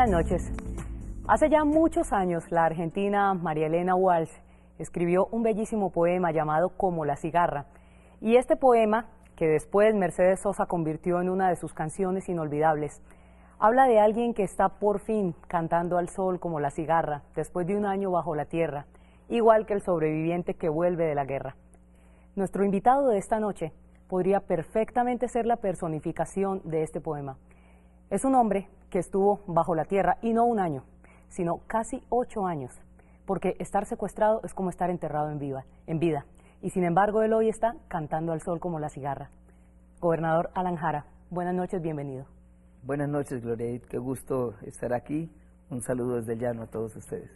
Buenas noches. Hace ya muchos años, la argentina María Elena Walsh escribió un bellísimo poema llamado Como la cigarra. Y este poema, que después Mercedes Sosa convirtió en una de sus canciones inolvidables, habla de alguien que está por fin cantando al sol como la cigarra, después de un año bajo la tierra, igual que el sobreviviente que vuelve de la guerra. Nuestro invitado de esta noche podría perfectamente ser la personificación de este poema. Es un hombre que estuvo bajo la tierra, y no un año, sino casi 8 años, porque estar secuestrado es como estar enterrado en vida, y sin embargo él hoy está cantando al sol como la cigarra. Gobernador Alan Jara, buenas noches, bienvenido. Buenas noches, Gloria, qué gusto estar aquí. Un saludo desde el llano a todos ustedes.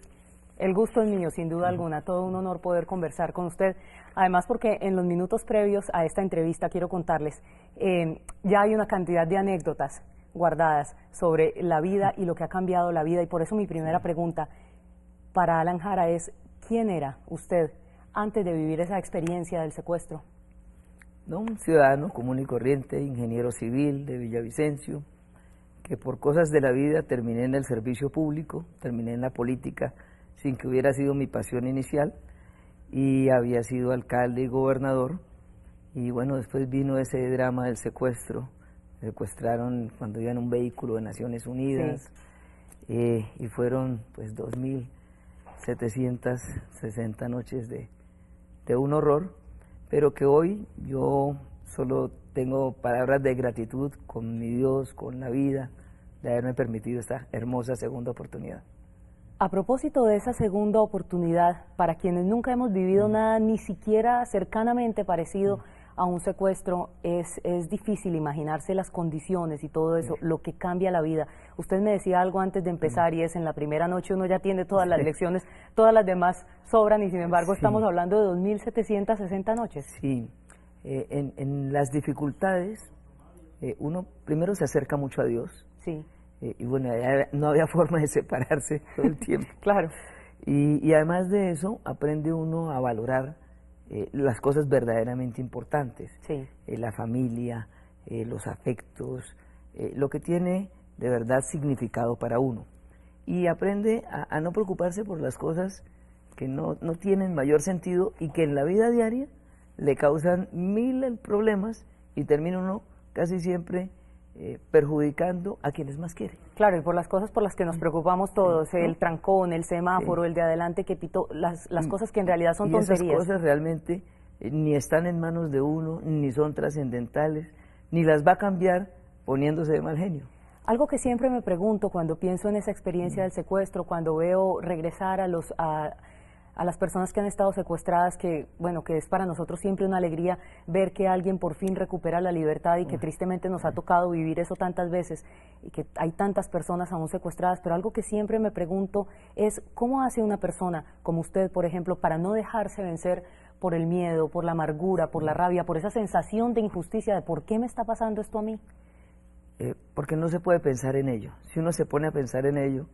El gusto es mío, sin duda alguna, todo un honor poder conversar con usted. Además, porque en los minutos previos a esta entrevista quiero contarles, ya hay una cantidad de anécdotas guardadas sobre la vida y lo que ha cambiado la vida, y por eso mi primera pregunta para Alan Jara es: ¿quién era usted antes de vivir esa experiencia del secuestro? No, un ciudadano común y corriente, ingeniero civil de Villavicencio, que por cosas de la vida terminé en el servicio público, terminé en la política sin que hubiera sido mi pasión inicial, y había sido alcalde y gobernador, y bueno, después vino ese drama del secuestro. Me secuestraron cuando iba en un vehículo de Naciones Unidas, sí. Y fueron pues 2.760 noches de un horror, pero que hoy yo solo tengo palabras de gratitud con mi Dios, con la vida, de haberme permitido esta hermosa segunda oportunidad. A propósito de esa segunda oportunidad, para quienes nunca hemos vivido nada ni siquiera cercanamente parecido a un secuestro, es difícil imaginarse las condiciones y todo eso, lo que cambia la vida. Usted me decía algo antes de empezar, y es: en la primera noche uno ya tiene todas las lecciones, todas las demás sobran, y sin embargo estamos hablando de 2.760 noches. Sí, en las dificultades uno primero se acerca mucho a Dios. Sí. Y bueno, no había forma de separarse todo el tiempo. Claro. Y además de eso, aprende uno a valorar las cosas verdaderamente importantes. Sí. La familia, los afectos, lo que tiene de verdad significado para uno. Y aprende a no preocuparse por las cosas que no tienen mayor sentido y que en la vida diaria le causan mil problemas, y termina uno casi siempre perjudicando a quienes más quieren. Claro, y por las cosas por las que nos preocupamos todos, sí, el trancón, el semáforo, sí, el de adelante que pitó, las cosas que en realidad son tonterías. Esas cosas realmente ni están en manos de uno, ni son trascendentales, ni las va a cambiar poniéndose de mal genio. Algo que siempre me pregunto cuando pienso en esa experiencia del secuestro, cuando veo regresar a las personas que han estado secuestradas, que bueno, que es para nosotros siempre una alegría ver que alguien por fin recupera la libertad, y que tristemente nos ha tocado vivir eso tantas veces, y que hay tantas personas aún secuestradas, pero algo que siempre me pregunto es: ¿cómo hace una persona como usted, por ejemplo, para no dejarse vencer por el miedo, por la amargura, por la rabia, por esa sensación de injusticia de ¿por qué me está pasando esto a mí? Porque no se puede pensar en ello. Si uno se pone a pensar en ello,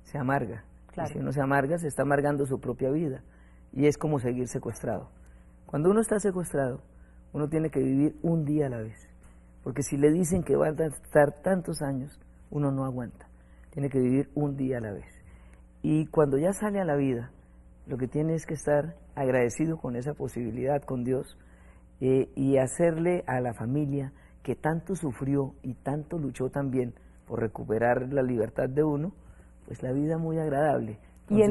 se amarga. Claro. Y si uno se amarga, se está amargando su propia vida, y es como seguir secuestrado. Cuando uno está secuestrado, uno tiene que vivir un día a la vez, porque si le dicen que va a estar tantos años, uno no aguanta. Tiene que vivir un día a la vez. Y cuando ya sale a la vida, lo que tiene es que estar agradecido con esa posibilidad, con Dios, y hacerle a la familia, que tanto sufrió y tanto luchó también por recuperar la libertad de uno, pues la vida muy agradable. Entonces, y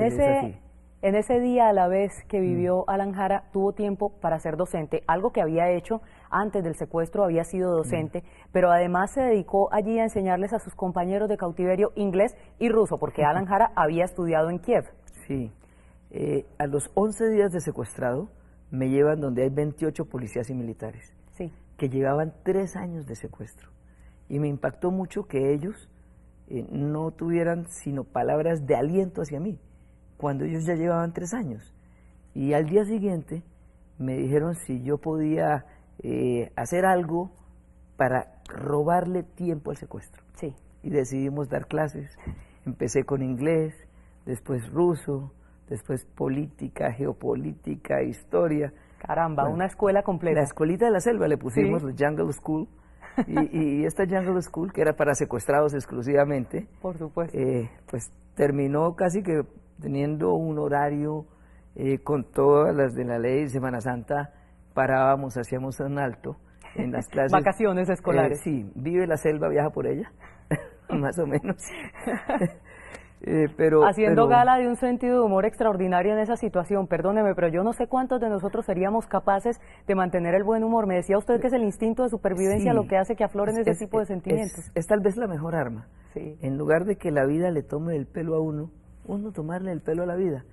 en ese día a la vez que vivió Alan Jara, tuvo tiempo para ser docente, algo que había hecho antes del secuestro, había sido docente, pero además se dedicó allí a enseñarles a sus compañeros de cautiverio inglés y ruso, porque Alan Jara había estudiado en Kiev. Sí, a los 11 días de secuestrado me llevan donde hay 28 policías y militares, sí, que llevaban 3 años de secuestro, y me impactó mucho que ellos no tuvieran sino palabras de aliento hacia mí, cuando ellos ya llevaban 3 años. Y al día siguiente me dijeron si yo podía hacer algo para robarle tiempo al secuestro. Sí. Y decidimos dar clases. Empecé con inglés, después ruso, después política, geopolítica, historia. Caramba, bueno, una escuela completa. La escuelita de la selva le pusimos, sí, el Jungle School. Y esta Jungle School, que era para secuestrados exclusivamente, por supuesto, pues terminó casi que teniendo un horario con todas las de la ley. Semana Santa parábamos, hacíamos un alto en las clases. Vacaciones escolares. Sí, vive la selva, viaja por ella, más o menos. Haciendo gala de un sentido de humor extraordinario en esa situación. Perdóneme, pero yo no sé cuántos de nosotros seríamos capaces de mantener el buen humor. Me decía usted que es el instinto de supervivencia lo que hace que afloren ese tipo de sentimientos. Es tal vez la mejor arma. Sí. En lugar de que la vida le tome el pelo a uno tomarle el pelo a la vida.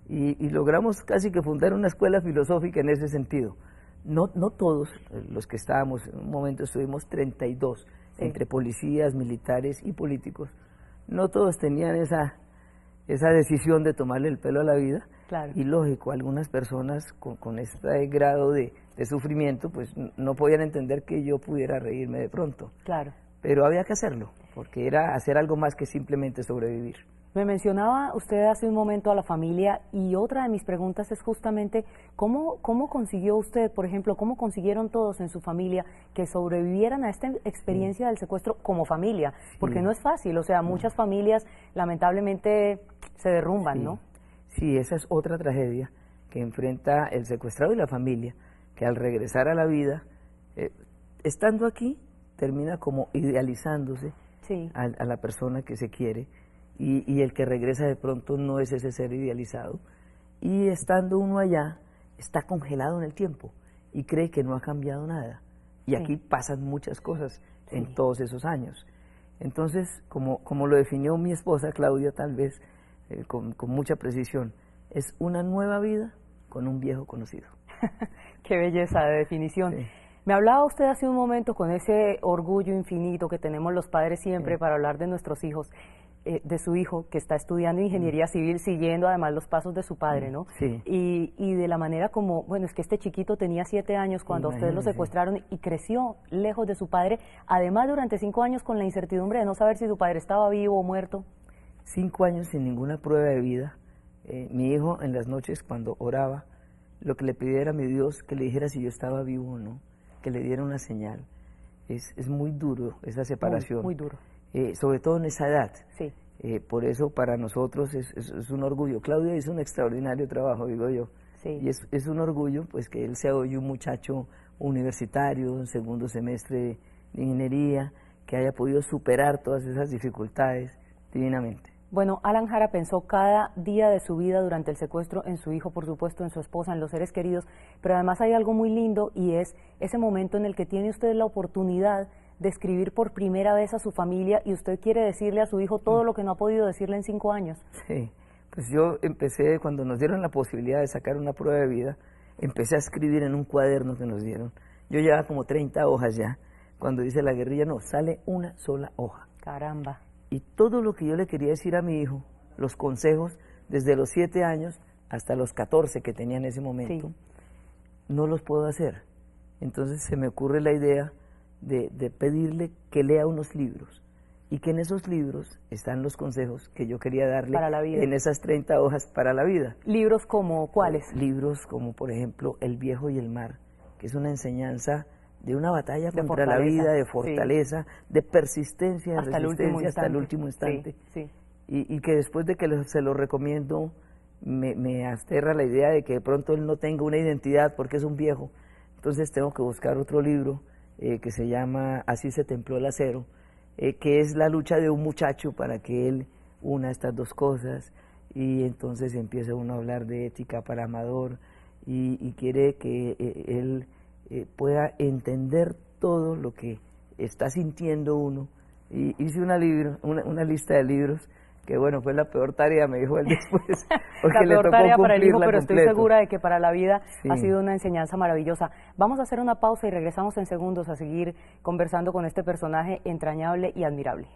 Y logramos casi que fundar una escuela filosófica en ese sentido. No todos los que estábamos, en un momento estuvimos 32, entre policías, militares y políticos. No todos tenían esa decisión de tomarle el pelo a la vida. Claro. Y lógico, algunas personas con este grado de sufrimiento, pues no podían entender que yo pudiera reírme de pronto. Claro. Pero había que hacerlo, porque era hacer algo más que simplemente sobrevivir. Me mencionaba usted hace un momento a la familia, y otra de mis preguntas es justamente cómo consiguió usted, por ejemplo, cómo consiguieron todos en su familia que sobrevivieran a esta experiencia del secuestro como familia, porque no es fácil, o sea, muchas familias lamentablemente se derrumban, ¿no? Sí, esa es otra tragedia que enfrenta el secuestrado y la familia, que al regresar a la vida, estando aquí, termina como idealizándose a la persona que se quiere. Y el que regresa de pronto no es ese ser idealizado. Y estando uno allá, está congelado en el tiempo y cree que no ha cambiado nada. Y aquí pasan muchas cosas en todos esos años. Entonces, como lo definió mi esposa Claudia, tal vez con mucha precisión, es una nueva vida con un viejo conocido. Qué belleza de definición. Sí. Me hablaba usted hace un momento con ese orgullo infinito que tenemos los padres siempre para hablar de nuestros hijos. De su hijo que está estudiando ingeniería civil, siguiendo además los pasos de su padre, ¿no? Sí. Y de la manera como, bueno, es que este chiquito tenía 7 años cuando a ustedes lo secuestraron y creció lejos de su padre, además durante 5 años con la incertidumbre de no saber si su padre estaba vivo o muerto. 5 años sin ninguna prueba de vida. Mi hijo en las noches cuando oraba, lo que le pedía era a mi Dios que le dijera si yo estaba vivo o no, que le diera una señal. Es muy duro esa separación. Muy duro. Sobre todo en esa edad. Sí. Por eso para nosotros es un orgullo. Claudia hizo un extraordinario trabajo, digo yo. Sí. Y es un orgullo pues que él sea hoy un muchacho universitario, en segundo semestre de ingeniería, que haya podido superar todas esas dificultades divinamente. Bueno, Alan Jara pensó cada día de su vida durante el secuestro en su hijo, por supuesto, en su esposa, en los seres queridos, pero además hay algo muy lindo y es ese momento en el que tiene usted la oportunidad de escribir por primera vez a su familia y usted quiere decirle a su hijo todo lo que no ha podido decirle en 5 años. Sí, pues yo empecé, cuando nos dieron la posibilidad de sacar una prueba de vida, empecé a escribir en un cuaderno que nos dieron. Yo llevaba como 30 hojas ya. Cuando dice la guerrilla, no, sale una sola hoja. Caramba. Y todo lo que yo le quería decir a mi hijo, los consejos, desde los 7 años hasta los 14 que tenía en ese momento, no los puedo hacer. Entonces se me ocurre la idea de pedirle que lea unos libros y que en esos libros están los consejos que yo quería darle para la vida. En esas 30 hojas para la vida. ¿Libros como cuáles? Libros como, por ejemplo, El viejo y el mar, que es una enseñanza de una batalla contra la vida, de fortaleza, de persistencia, de resistencia hasta el último instante. Sí. Y que después de que se lo recomiendo, me aterra la idea de que de pronto él no tenga una identidad porque es un viejo. Entonces tengo que buscar otro libro que se llama Así se templó el acero, que es la lucha de un muchacho para que él una estas dos cosas, y entonces empieza uno a hablar de ética para Amador, y quiere que él pueda entender todo lo que está sintiendo uno. Y hice una lista de libros que bueno, fue la peor tarea, me dijo él después, porque la peor tarea para el hijo, pero completo. Estoy segura de que para la vida ha sido una enseñanza maravillosa. Vamos a hacer una pausa y regresamos en segundos a seguir conversando con este personaje entrañable y admirable.